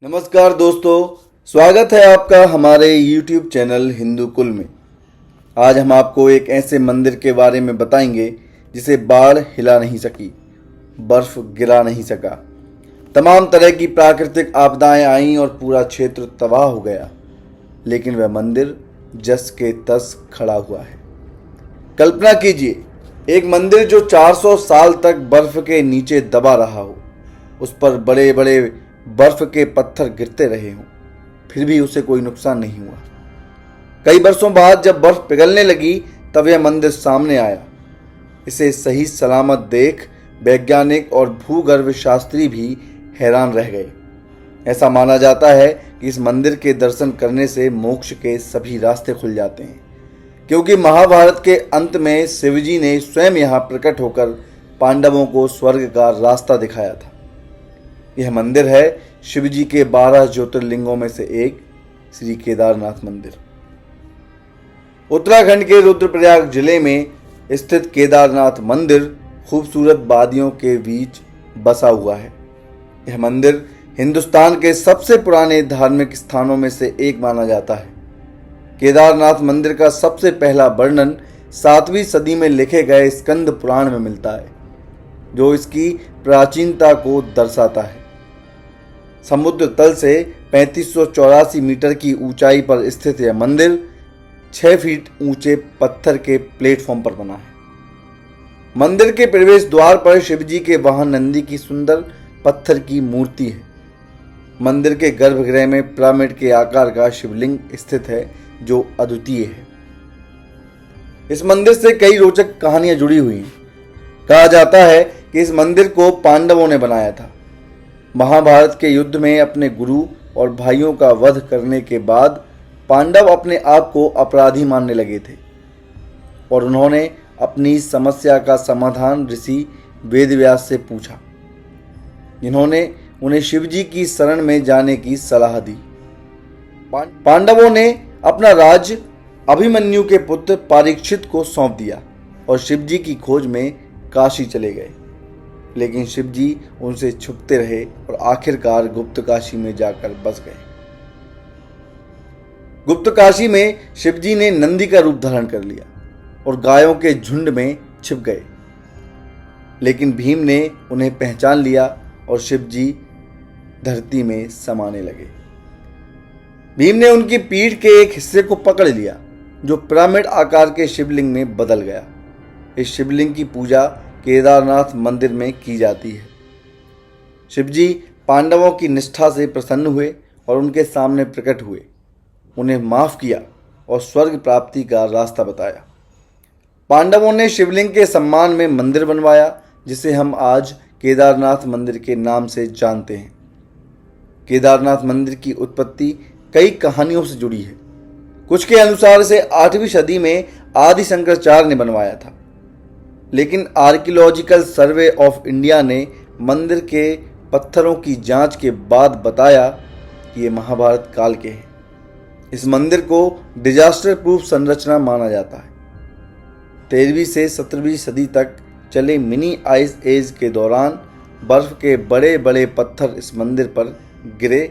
नमस्कार दोस्तों, स्वागत है आपका हमारे YouTube चैनल हिंदू कुल में। आज हम आपको एक ऐसे मंदिर के बारे में बताएंगे जिसे बाढ़ हिला नहीं सकी, बर्फ गिरा नहीं सका, तमाम तरह की प्राकृतिक आपदाएं आईं और पूरा क्षेत्र तबाह हो गया, लेकिन वह मंदिर जस के तस खड़ा हुआ है। कल्पना कीजिए, एक मंदिर जो 400 साल तक बर्फ के नीचे दबा रहा हो, उस पर बड़े बड़े बर्फ के पत्थर गिरते रहे हों, फिर भी उसे कोई नुकसान नहीं हुआ। कई वर्षों बाद जब बर्फ पिघलने लगी तब यह मंदिर सामने आया। इसे सही सलामत देख वैज्ञानिक और भूगर्भ शास्त्री भी हैरान रह गए। ऐसा माना जाता है कि इस मंदिर के दर्शन करने से मोक्ष के सभी रास्ते खुल जाते हैं, क्योंकि महाभारत के अंत में शिवजी ने स्वयं यहाँ प्रकट होकर पांडवों को स्वर्ग का रास्ता दिखाया था। यह मंदिर है शिवजी के 12 ज्योतिर्लिंगों में से एक श्री केदारनाथ मंदिर। उत्तराखंड के रुद्रप्रयाग जिले में स्थित केदारनाथ मंदिर खूबसूरत वादियों के बीच बसा हुआ है। यह मंदिर हिंदुस्तान के सबसे पुराने धार्मिक स्थानों में से एक माना जाता है। केदारनाथ मंदिर का सबसे पहला वर्णन 7वीं सदी में लिखे गए स्कंद पुराण में मिलता है, जो इसकी प्राचीनता को दर्शाता है। समुद्र तल से 3584 मीटर की ऊंचाई पर स्थित यह मंदिर 6 फीट ऊंचे पत्थर के प्लेटफॉर्म पर बना है। मंदिर के प्रवेश द्वार पर शिवजी के वाहन नंदी की सुंदर पत्थर की मूर्ति है। मंदिर के गर्भगृह में पिरामिड के आकार का शिवलिंग स्थित है, जो अद्वितीय है। इस मंदिर से कई रोचक कहानियां जुड़ी हुई हैं। कहा जाता है कि इस मंदिर को पांडवों ने बनाया था। महाभारत के युद्ध में अपने गुरु और भाइयों का वध करने के बाद पांडव अपने आप को अपराधी मानने लगे थे और उन्होंने अपनी समस्या का समाधान ऋषि वेदव्यास से पूछा, जिन्होंने उन्हें शिवजी की शरण में जाने की सलाह दी। पांडवों ने अपना राज्य अभिमन्यु के पुत्र परीक्षित को सौंप दिया और शिवजी की खोज में काशी चले गए, लेकिन शिवजी उनसे छुपते रहे और आखिरकार गुप्त काशी में जाकर बस गए। गुप्त काशी में शिवजी ने नंदी का रूप धारण कर लिया और गायों के झुंड में छिप गए, लेकिन भीम ने उन्हें पहचान लिया और शिवजी धरती में समाने लगे। भीम ने उनकी पीठ के एक हिस्से को पकड़ लिया, जो पिरामिड आकार के शिवलिंग में बदल गया। इस शिवलिंग की पूजा केदारनाथ मंदिर में की जाती है। शिवजी पांडवों की निष्ठा से प्रसन्न हुए और उनके सामने प्रकट हुए, उन्हें माफ किया और स्वर्ग प्राप्ति का रास्ता बताया। पांडवों ने शिवलिंग के सम्मान में मंदिर बनवाया, जिसे हम आज केदारनाथ मंदिर के नाम से जानते हैं। केदारनाथ मंदिर की उत्पत्ति कई कहानियों से जुड़ी है। कुछ के अनुसार इसे 8वीं सदी में आदि शंकराचार्य ने बनवाया था, लेकिन आर्कियोलॉजिकल सर्वे ऑफ इंडिया ने मंदिर के पत्थरों की जांच के बाद बताया कि ये महाभारत काल के हैं। इस मंदिर को डिजास्टर प्रूफ संरचना माना जाता है। 13वीं से 17वीं सदी तक चले मिनी आइस एज के दौरान बर्फ के बड़े बड़े पत्थर इस मंदिर पर गिरे,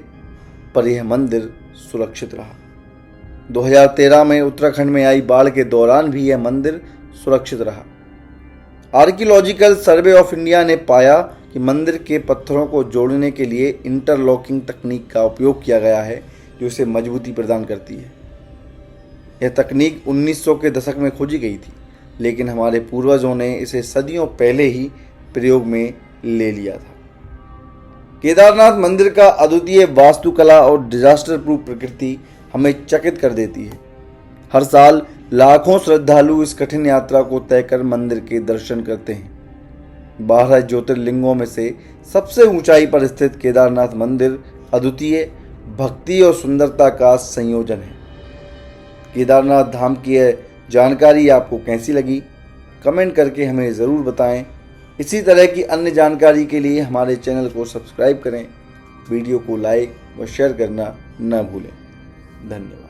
पर यह मंदिर सुरक्षित रहा। 2013 में उत्तराखंड में आई बाढ़ के दौरान भी यह मंदिर सुरक्षित रहा। आर्कियोलॉजिकल सर्वे ऑफ इंडिया ने पाया कि मंदिर के पत्थरों को जोड़ने के लिए इंटरलॉकिंग तकनीक का उपयोग किया गया है, जो इसे मजबूती प्रदान करती है। यह तकनीक 1900 के दशक में खोजी गई थी, लेकिन हमारे पूर्वजों ने इसे सदियों पहले ही प्रयोग में ले लिया था। केदारनाथ मंदिर का अद्वितीय वास्तुकला और डिजास्टर प्रूफ प्रकृति हमें चकित कर देती है। हर साल लाखों श्रद्धालु इस कठिन यात्रा को तय कर मंदिर के दर्शन करते हैं। 12 ज्योतिर्लिंगों में से सबसे ऊंचाई पर स्थित केदारनाथ मंदिर अद्वितीय भक्ति और सुंदरता का संयोजन है। केदारनाथ धाम की यह जानकारी आपको कैसी लगी, कमेंट करके हमें ज़रूर बताएं। इसी तरह की अन्य जानकारी के लिए हमारे चैनल को सब्सक्राइब करें, वीडियो को लाइक व शेयर करना न भूलें। धन्यवाद।